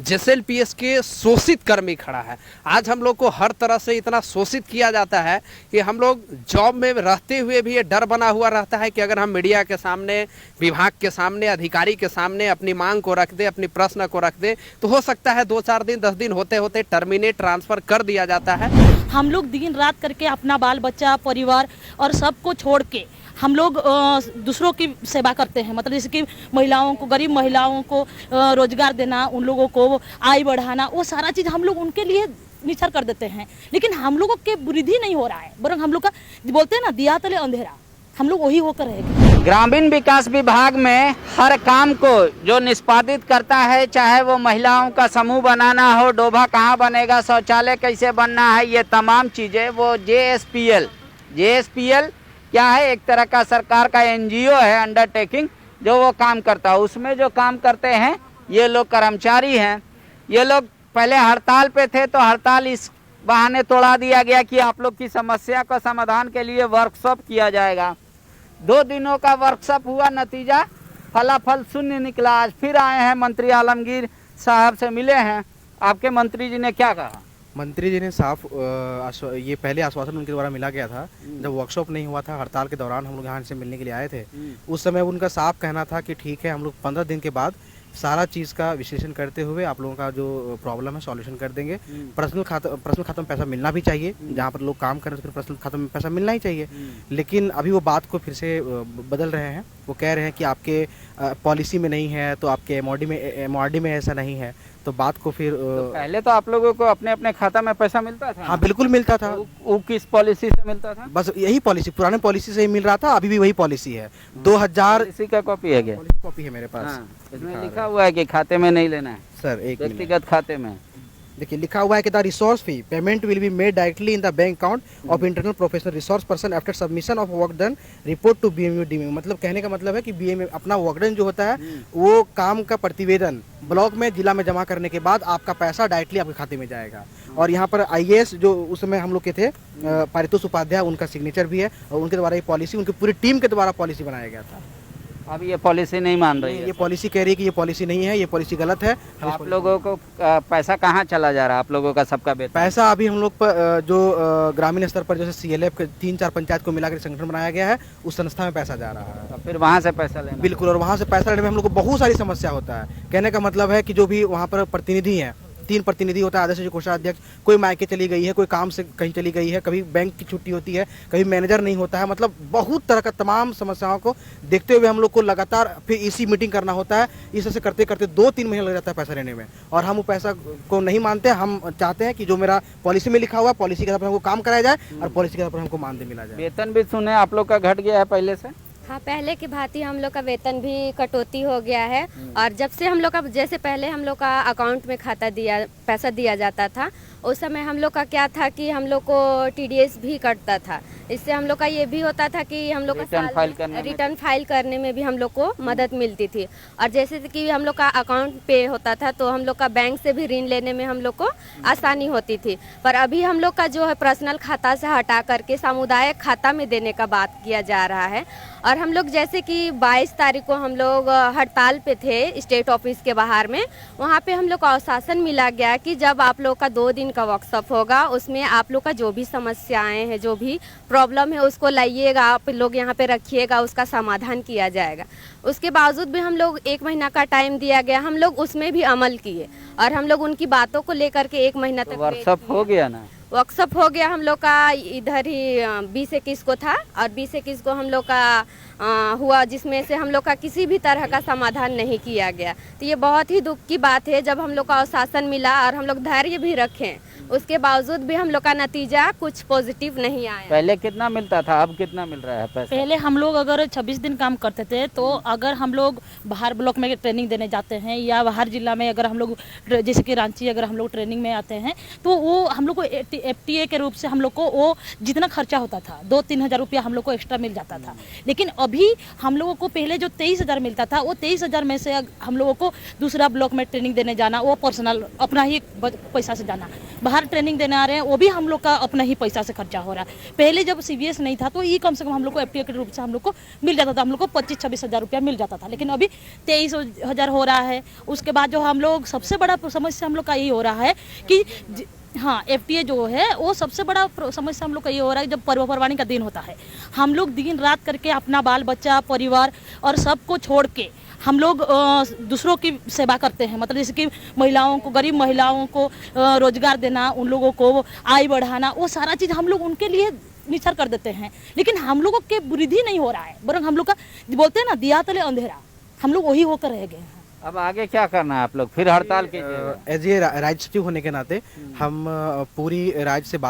JSLPS के शोषित कर्मी खड़ा है। आज हम लोग को हर तरह से इतना शोषित किया जाता है कि हम लोग जॉब में रहते हुए भी ये डर बना हुआ रहता है कि अगर हम मीडिया के सामने, विभाग के सामने, अधिकारी के सामने अपनी मांग को रख दे, अपनी प्रश्न को रख दे, तो हो सकता है 2-4 दिन 10 दिन होते होते टर्मिनेट, ट्रांसफर कर दिया जाता है। हम लोग दिन रात करके अपना बाल बच्चा, परिवार और सबको छोड़ के हम लोग दूसरों की सेवा करते हैं। मतलब जैसे कि महिलाओं को, गरीब महिलाओं को रोजगार देना, उन लोगों को आय बढ़ाना, वो सारा चीज़ हम लोग उनके लिए निछर कर देते हैं। लेकिन हम लोगों के वृद्धि नहीं हो रहा है, बरं हम लोग का बोलते हैं ना, दिया तले अंधेरा, हम लोग वही होकर रहेंगे। ग्रामीण विकास विभाग में हर काम को जो निष्पादित करता है, चाहे वो महिलाओं का समूह बनाना हो, डोभा कहाँ बनेगा, शौचालय कैसे बनना है, ये तमाम चीज़ें वो जेएसपीएल क्या है, एक तरह का सरकार का एनजीओ है, अंडरटेकिंग, जो वो काम करता है। उसमें जो काम करते हैं ये लोग कर्मचारी हैं। ये लोग पहले हड़ताल पे थे, तो हड़ताल इस बहाने तोड़ा दिया गया कि आप लोग की समस्या का समाधान के लिए वर्कशॉप किया जाएगा। 2 दिनों का वर्कशॉप हुआ, नतीजा फलाफल शून्य निकला। आज फिर आए हैं मंत्री आलमगीर साहब से मिले हैं, आपके मंत्री जी ने क्या कहा? मंत्री जी ने साफ ये पहले आश्वासन उनके द्वारा मिला गया था। जब वर्कशॉप नहीं हुआ था, हड़ताल के दौरान हम लोग यहाँ से मिलने के लिए आए थे, उस समय उनका साफ कहना था कि ठीक है, हम लोग 15 दिन के बाद सारा चीज़ का विश्लेषण करते हुए आप लोगों का जो प्रॉब्लम है सॉल्यूशन कर देंगे। पर्सनल खाता में पैसा मिलना भी चाहिए, जहाँ पर लोग काम कर रहे हैं तो फिर पर्सनल खाता में पैसा मिलना ही चाहिए। लेकिन अभी वो बात को फिर से बदल रहे हैं। वो कह रहे हैं कि आपके पॉलिसी में नहीं है, तो आपके एमआरडी में ऐसा नहीं है, तो बात को फिर पहले तो आप लोगों को अपने अपने खाता में पैसा मिलता था। हाँ, बिल्कुल मिलता था। वो किस पॉलिसी से मिलता था? बस यही पॉलिसी, पुराने पॉलिसी से ही मिल रहा था, अभी भी वही पॉलिसी है। 2000 इसी का कॉपी है क्या? कॉपी है मेरे पास। हाँ, इसमें लिखा हुआ है कि खाते में नहीं लेना है सर, एक व्यक्तिगत खाते में। देखिए लिखा हुआ है कि the resource fee payment will be made directly in the bank account of internal professional resource person after submission of work done report to BMU DMU. मतलब कहने का मतलब है कि बीएमयू अपना वर्क डन जो होता है वो काम का प्रतिवेदन ब्लॉक में, जिला में जमा करने के बाद आपका पैसा डायरेक्टली आपके खाते में जाएगा। और यहाँ पर आईएएस जो उस समय हम लोग के थे, पारितोष उपाध्याय, उनका सिग्नेचर भी है और उनके द्वारा ये पॉलिसी, उनकी पूरी टीम के द्वारा पॉलिसी बनाया गया था। अब ये पॉलिसी नहीं मान रही है। ये पॉलिसी कह रही है कि ये पॉलिसी नहीं है, ये पॉलिसी गलत है। आप लोगों को पैसा कहाँ चला जा रहा है? आप लोगों का सबका वेतन पैसा अभी हम लोग पर जो ग्रामीण स्तर पर जैसे सीएलएफ के 3-4 पंचायत को मिलाकर संगठन बनाया गया है, उस संस्था में पैसा जा रहा है। तो फिर वहाँ से पैसा लेना? बिल्कुल, और वहाँ से पैसा लेने में हम लोग को बहुत सारी समस्या होता है। कहने का मतलब है कि जो भी वहाँ पर प्रतिनिधि हैं, 3 प्रतिनिधि होता है, आदेश जो कोषाध्यक्ष, कोई मायके चली गई है, कोई काम से कहीं चली गई है, कभी बैंक की छुट्टी होती है, कभी मैनेजर नहीं होता है। मतलब बहुत तरह का तमाम समस्याओं को देखते हुए हम लोग को लगातार फिर इसी मीटिंग करना होता है। इस तरह से करते करते 2-3 महीने लग जाता है पैसा लेने में, और हम वो पैसा को नहीं मानते। हम चाहते हैं कि जो मेरा पॉलिसी में लिखा हुआ है, पॉलिसी के आधार पर हमको काम कराया जाए और पॉलिसी के आधार पर हमको मानदेय मिला जाए। वेतन भी सुने आप लोग का घट गया है पहले से? हाँ, पहले की भांति हम लोग का वेतन भी कटौती हो गया है। और जब से हम लोग का, जैसे पहले हम लोग का अकाउंट में पैसा दिया जाता था, उस समय हम लोग का क्या था कि हम लोग को टीडीएस भी कटता था। इससे हम लोग का ये भी होता था कि हम लोग का रिटर्न फाइल करने में भी हम लोग को मदद मिलती थी। और जैसे कि हम लोग का अकाउंट पे होता था, तो हम लोग का बैंक से भी ऋण लेने में हम लोग को आसानी होती थी। पर अभी हम लोग का जो है पर्सनल खाता से हटा करके सामुदायिक खाता में देने का बात किया जा रहा है। और हम लोग जैसे कि 22 तारीख को हम लोग हड़ताल पे थे स्टेट ऑफिस के बाहर में, वहाँ पे हम लोग को आश्वासन मिला गया कि जब आप लोग का 2 दिन का वर्कशॉप होगा, उसमें आप लोग का जो भी समस्याएं हैं, जो भी प्रॉब्लम है, उसको लाइएगा, आप लोग यहाँ पे रखिएगा, उसका समाधान किया जाएगा। उसके बावजूद भी हम लोग 1 महीना का टाइम दिया गया, हम लोग उसमें भी अमल किए और हम लोग उनकी बातों को लेकर के 1 महीना तक वर्कशॉप हो गया ना? वर्कशॉप हो गया हम लोग का इधर ही 20-21 को था, और 20-21 को हम लोग का हुआ, जिसमें से हम लोग का किसी भी तरह का समाधान नहीं किया गया। तो ये बहुत ही दुख की बात है। जब हम लोग का आश्वासन मिला और हम लोग धैर्य भी रखें, उसके बावजूद भी हम लोग का नतीजा कुछ पॉजिटिव नहीं आया। पहले कितना मिलता था, अब कितना मिल रहा है पैसा? पहले हम लोग अगर 26 दिन काम करते थे, तो अगर हम लोग बाहर ब्लॉक में ट्रेनिंग देने जाते हैं या बाहर जिला में, अगर हम लोग जैसे कि रांची अगर हम लोग ट्रेनिंग में आते हैं, तो वो हम लोग को एफटीए के रूप से हम लोग को वो जितना खर्चा होता था 2-3 हज़ार रुपया हम लोग को एक्स्ट्रा मिल जाता था। लेकिन अभी हम लोगों को पहले जो 23,000 मिलता था वो 23,000 में से हम लोगों को दूसरा ब्लॉक में ट्रेनिंग देने जाना, वो पर्सनल अपना ही पैसा से जाना, बाहर ट्रेनिंग देने आ रहे हैं वो भी हम लोग का अपना ही पैसा से खर्चा हो रहा है। पहले जब सीबीएस नहीं था तो ये कम से कम हम लोग को एफटीए के रूप से हम लोग को मिल जाता था, हम लोग को 25-26 हज़ार रुपया मिल जाता था। लेकिन अभी 23,000 हो रहा है। उसके बाद जो हम लोग सबसे बड़ा समस्या हम लोग का यही हो रहा है कि हाँ, एफटीए जो है वो सबसे बड़ा समस्या हम लोग का ये हो रहा है। जब पर्वपर्वाणी का दिन होता है हम लोग दिन रात करके अपना बाल बच्चा परिवार और सबको छोड़ के हम लोग दूसरों की सेवा करते हैं। मतलब जैसे कि महिलाओं को, गरीब महिलाओं को रोजगार देना, उन लोगों को आय बढ़ाना, वो सारा चीज़ हम लोग उनके लिए निछर कर देते हैं। लेकिन हम लोगों के वृद्धि नहीं हो रहा है, बरं हम लोग का बोलते हैं ना दिया तले अंधेरा, हम लोग वही होकर रह गए हैं। अब आगे क्या करना है आप लोग? फिर हड़ताल कीजिएगा? एज ए राज्य सचिव होने के नाते हम पूरी राज्य से